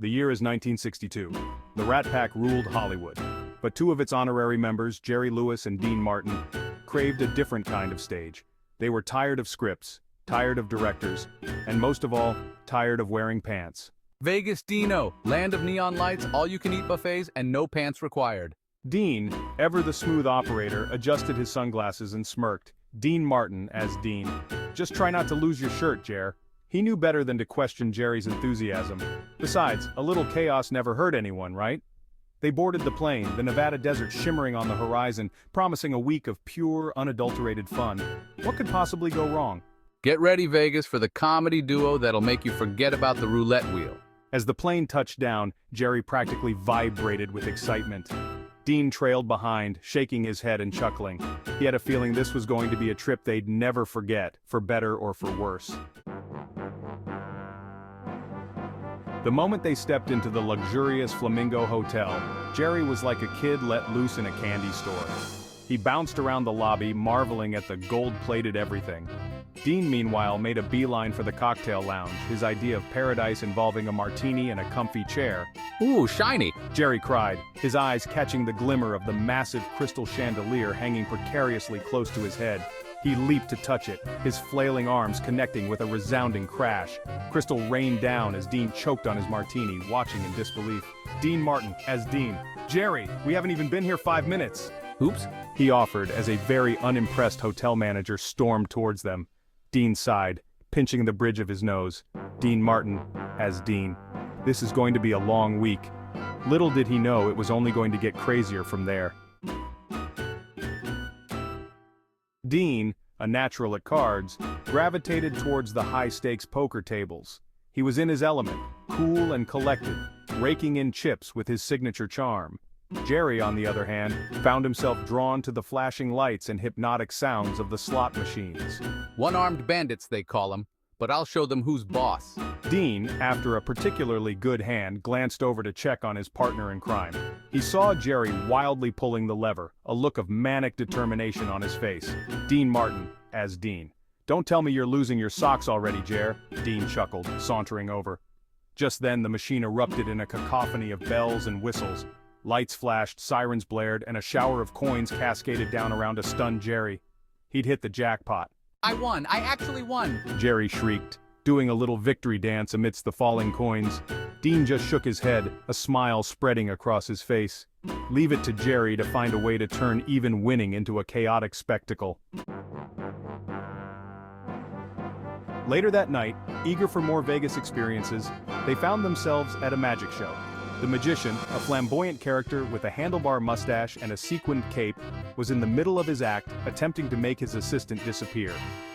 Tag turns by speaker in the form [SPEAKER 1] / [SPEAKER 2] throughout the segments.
[SPEAKER 1] The year is 1962. The Rat Pack ruled Hollywood. But two of its honorary members, Jerry Lewis and Dean Martin, craved a different kind of stage. They were tired of scripts, tired of directors, and most of all, tired of wearing pants.
[SPEAKER 2] Vegas Dino, land of neon lights, all-you-can-eat buffets, and no pants required.
[SPEAKER 1] Dean, ever the smooth operator, adjusted his sunglasses and smirked. Dean Martin as Dean. Just try not to lose your shirt, Jer. He knew better than to question Jerry's enthusiasm. Besides, a little chaos never hurt anyone, right? They boarded the plane, the Nevada desert shimmering on the horizon, promising a week of pure, unadulterated fun. What could possibly go wrong?
[SPEAKER 2] Get ready, Vegas, for the comedy duo that'll make you forget about the roulette wheel.
[SPEAKER 1] As the plane touched down, Jerry practically vibrated with excitement. Dean trailed behind, shaking his head and chuckling. He had a feeling this was going to be a trip they'd never forget, for better or for worse. The moment they stepped into the luxurious Flamingo Hotel, Jerry was like a kid let loose in a candy store. He bounced around the lobby, marveling at the gold-plated everything. Dean, meanwhile, made a beeline for the cocktail lounge, his idea of paradise involving a martini and a comfy chair.
[SPEAKER 2] Ooh, shiny!
[SPEAKER 1] Jerry cried, his eyes catching the glimmer of the massive crystal chandelier hanging precariously close to his head. He leaped to touch it, his flailing arms connecting with a resounding crash. Crystal rained down as Dean choked on his martini, watching in disbelief. Dean Martin, as Dean. Jerry, we haven't even been here 5 minutes.
[SPEAKER 2] Oops,
[SPEAKER 1] he offered as a very unimpressed hotel manager stormed towards them. Dean sighed, pinching the bridge of his nose. Dean Martin, as Dean. This is going to be a long week. Little did he know it was only going to get crazier from there. Dean, a natural at cards, gravitated towards the high-stakes poker tables. He was in his element, cool and collected, raking in chips with his signature charm. Jerry, on the other hand, found himself drawn to the flashing lights and hypnotic sounds of the slot machines.
[SPEAKER 2] One-armed bandits, they call them, but I'll show them who's boss.
[SPEAKER 1] Dean, after a particularly good hand, glanced over to check on his partner in crime. He saw Jerry wildly pulling the lever, a look of manic determination on his face. Dean Martin, as Dean. Don't tell me you're losing your socks already, Jer, Dean chuckled, sauntering over. Just then the machine erupted in a cacophony of bells and whistles. Lights flashed, sirens blared, and a shower of coins cascaded down around a stunned Jerry. He'd hit the jackpot.
[SPEAKER 2] I won! I actually won!
[SPEAKER 1] Jerry shrieked, doing a little victory dance amidst the falling coins. Dean just shook his head, a smile spreading across his face. Leave it to Jerry to find a way to turn even winning into a chaotic spectacle. Later that night, eager for more Vegas experiences, they found themselves at a magic show. The magician, a flamboyant character with a handlebar mustache and a sequined cape, was in the middle of his act, attempting to make his assistant disappear.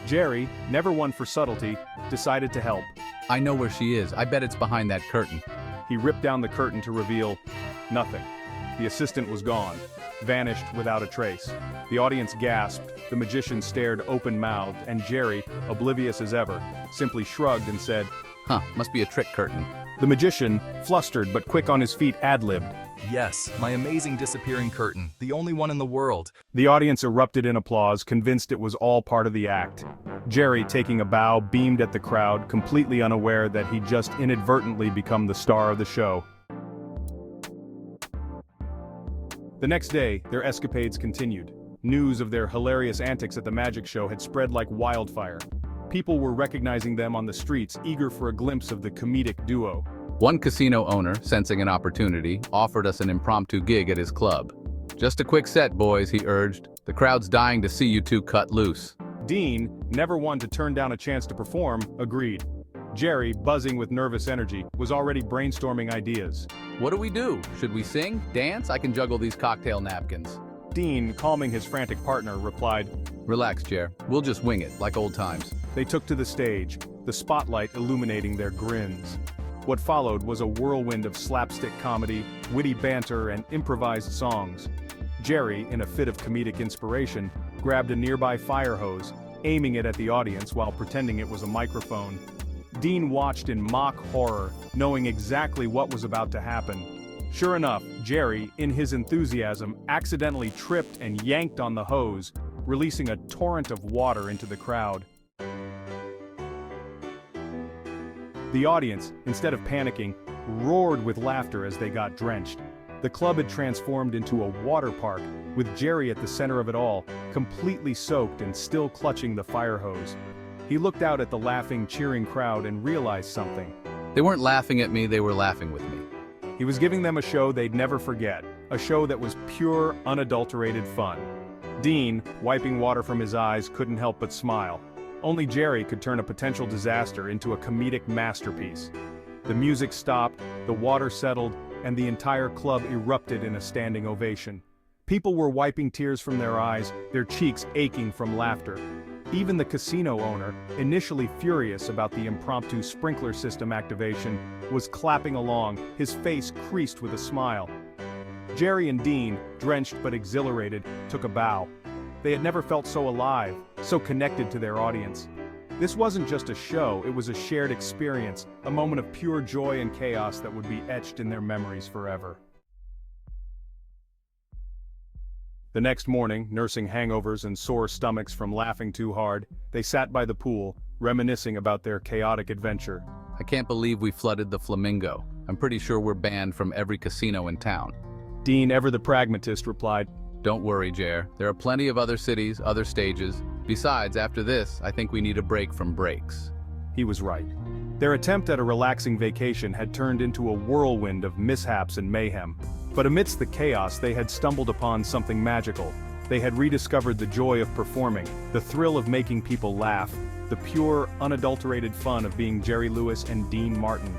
[SPEAKER 1] Jerry, never one for subtlety, decided to help.
[SPEAKER 2] I know where she is. I bet it's behind that curtain.
[SPEAKER 1] He ripped down the curtain to reveal nothing. The assistant was gone, vanished without a trace. The audience gasped, the magician stared open-mouthed, and Jerry, oblivious as ever, simply shrugged and said,
[SPEAKER 2] Huh, must be a trick curtain.
[SPEAKER 1] The magician, flustered but quick on his feet, ad-libbed.
[SPEAKER 3] Yes, my amazing disappearing curtain, the only one in the world.
[SPEAKER 1] The audience erupted in applause, convinced it was all part of the act. Jerry, taking a bow, beamed at the crowd, completely unaware that he'd just inadvertently become the star of the show. The next day, their escapades continued. News of their hilarious antics at the magic show had spread like wildfire. People were recognizing them on the streets, eager for a glimpse of the comedic duo.
[SPEAKER 2] One casino owner, sensing an opportunity, offered us an impromptu gig at his club. Just a quick set, boys, he urged. The crowd's dying to see you two cut loose.
[SPEAKER 1] Dean, never one to turn down a chance to perform, agreed. Jerry, buzzing with nervous energy, was already brainstorming ideas.
[SPEAKER 2] What do we do? Should we sing? Dance? I can juggle these cocktail napkins.
[SPEAKER 1] Dean, calming his frantic partner, replied,
[SPEAKER 2] Relax, Jer. We'll just wing it, like old times.
[SPEAKER 1] They took to the stage, the spotlight illuminating their grins. What followed was a whirlwind of slapstick comedy, witty banter, and improvised songs. Jerry, in a fit of comedic inspiration, grabbed a nearby fire hose, aiming it at the audience while pretending it was a microphone. Dean watched in mock horror, knowing exactly what was about to happen. Sure enough, Jerry, in his enthusiasm, accidentally tripped and yanked on the hose, releasing a torrent of water into the crowd. The audience, instead of panicking, roared with laughter as they got drenched. The club had transformed into a water park, with Jerry at the center of it all, completely soaked and still clutching the fire hose. He looked out at the laughing, cheering crowd and realized something.
[SPEAKER 2] They weren't laughing at me, they were laughing with me.
[SPEAKER 1] He was giving them a show they'd never forget, a show that was pure, unadulterated fun. Dean, wiping water from his eyes, couldn't help but smile. Only Jerry could turn a potential disaster into a comedic masterpiece. The music stopped, the water settled, and the entire club erupted in a standing ovation. People were wiping tears from their eyes, their cheeks aching from laughter. Even the casino owner, initially furious about the impromptu sprinkler system activation, was clapping along, his face creased with a smile. Jerry and Dean, drenched but exhilarated, took a bow. They had never felt so alive, so connected to their audience. This wasn't just a show, it was a shared experience, a moment of pure joy and chaos that would be etched in their memories forever. The next morning, nursing hangovers and sore stomachs from laughing too hard, they sat by the pool, reminiscing about their chaotic adventure.
[SPEAKER 2] I can't believe we flooded the Flamingo. I'm pretty sure we're banned from every casino in town.
[SPEAKER 1] Dean, ever the pragmatist, replied,
[SPEAKER 2] Don't worry, Jer. There are plenty of other cities, other stages. Besides, after this, I think we need a break from breaks.
[SPEAKER 1] He was right. Their attempt at a relaxing vacation had turned into a whirlwind of mishaps and mayhem. But amidst the chaos, they had stumbled upon something magical. They had rediscovered the joy of performing, the thrill of making people laugh, the pure, unadulterated fun of being Jerry Lewis and Dean Martin.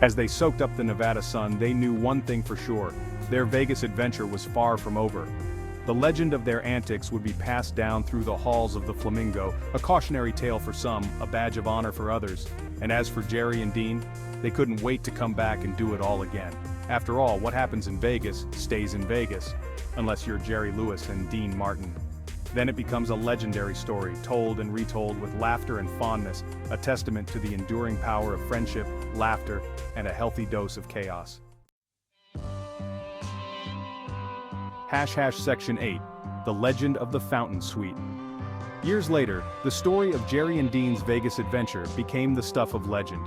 [SPEAKER 1] As they soaked up the Nevada sun, they knew one thing for sure: their Vegas adventure was far from over. The legend of their antics would be passed down through the halls of the Flamingo, a cautionary tale for some, a badge of honor for others. And as for Jerry and Dean, they couldn't wait to come back and do it all again. After all, what happens in Vegas stays in Vegas, unless you're Jerry Lewis and Dean Martin. Then it becomes a legendary story, told and retold with laughter and fondness, a testament to the enduring power of friendship, laughter, and a healthy dose of chaos. Section 8, The Legend of the Fountain Suite. Years later, the story of Jerry and Dean's Vegas adventure became the stuff of legend.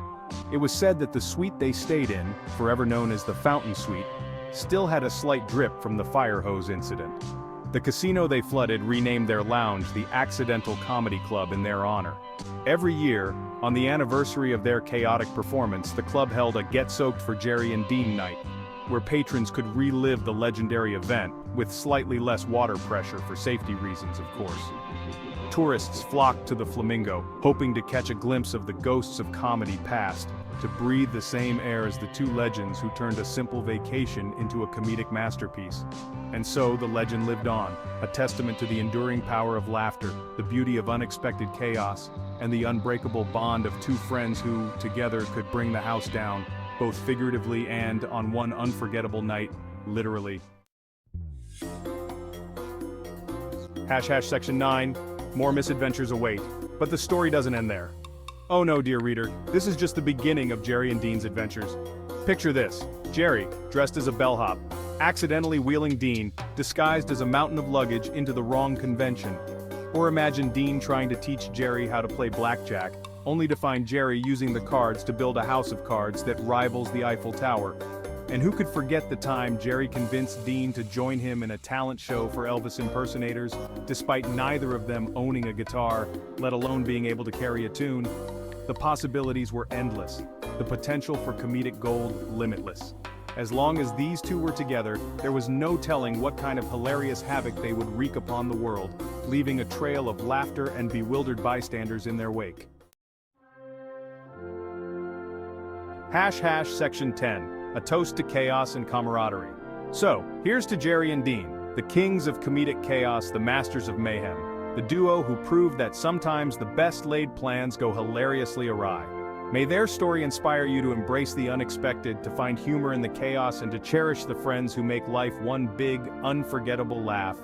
[SPEAKER 1] It was said that the suite they stayed in, forever known as the Fountain Suite, still had a slight drip from the fire hose incident. The casino they flooded renamed their lounge the Accidental Comedy Club in their honor. Every year, on the anniversary of their chaotic performance, the club held a Get Soaked for Jerry and Dean night, where patrons could relive the legendary event, with slightly less water pressure for safety reasons, of course. Tourists flocked to the Flamingo, hoping to catch a glimpse of the ghosts of comedy past, to breathe the same air as the two legends who turned a simple vacation into a comedic masterpiece. And so the legend lived on, a testament to the enduring power of laughter, the beauty of unexpected chaos, and the unbreakable bond of two friends who, together, could bring the house down, both figuratively and, on one unforgettable night, literally. Section 9, more misadventures await. But the story doesn't end there. Oh no, dear reader, this is just the beginning of Jerry and Dean's adventures. Picture this: Jerry, dressed as a bellhop, accidentally wheeling Dean, disguised as a mountain of luggage, into the wrong convention. Or imagine Dean trying to teach Jerry how to play blackjack, only to find Jerry using the cards to build a house of cards that rivals the Eiffel Tower. And who could forget the time Jerry convinced Dean to join him in a talent show for Elvis impersonators, despite neither of them owning a guitar, let alone being able to carry a tune? The possibilities were endless, the potential for comedic gold limitless. As long as these two were together, there was no telling what kind of hilarious havoc they would wreak upon the world, leaving a trail of laughter and bewildered bystanders in their wake. Section 10, a toast to chaos and camaraderie. So, here's to Jerry and Dean, the kings of comedic chaos, the masters of mayhem, the duo who proved that sometimes the best laid plans go hilariously awry. May their story inspire you to embrace the unexpected, to find humor in the chaos, and to cherish the friends who make life one big, unforgettable laugh.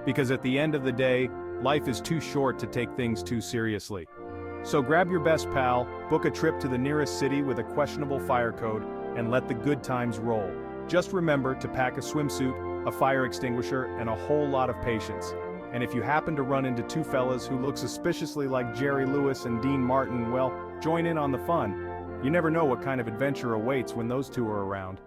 [SPEAKER 1] Because at the end of the day, life is too short to take things too seriously. So grab your best pal, book a trip to the nearest city with a questionable fire code, and let the good times roll. Just remember to pack a swimsuit, a fire extinguisher, and a whole lot of patience. And if you happen to run into two fellas who look suspiciously like Jerry Lewis and Dean Martin, well, join in on the fun. You never know what kind of adventure awaits when those two are around.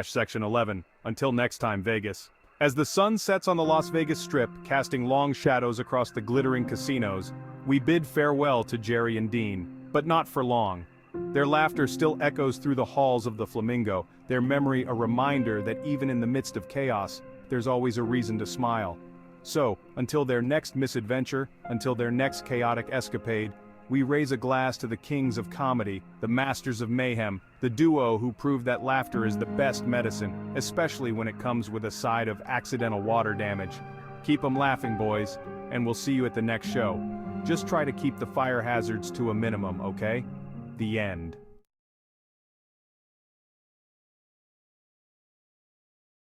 [SPEAKER 1] Section 11. Until next time, Vegas. As the sun sets on the Las Vegas Strip, casting long shadows across the glittering casinos, we bid farewell to Jerry and Dean, but not for long. Their laughter still echoes through the halls of the Flamingo, their memory a reminder that even in the midst of chaos, there's always a reason to smile. So, until their next misadventure, until their next chaotic escapade, we raise a glass to the kings of comedy, the masters of mayhem, the duo who prove that laughter is the best medicine, especially when it comes with a side of accidental water damage. Keep 'em laughing, boys, and we'll see you at the next show. Just try to keep the fire hazards to a minimum, okay? The end.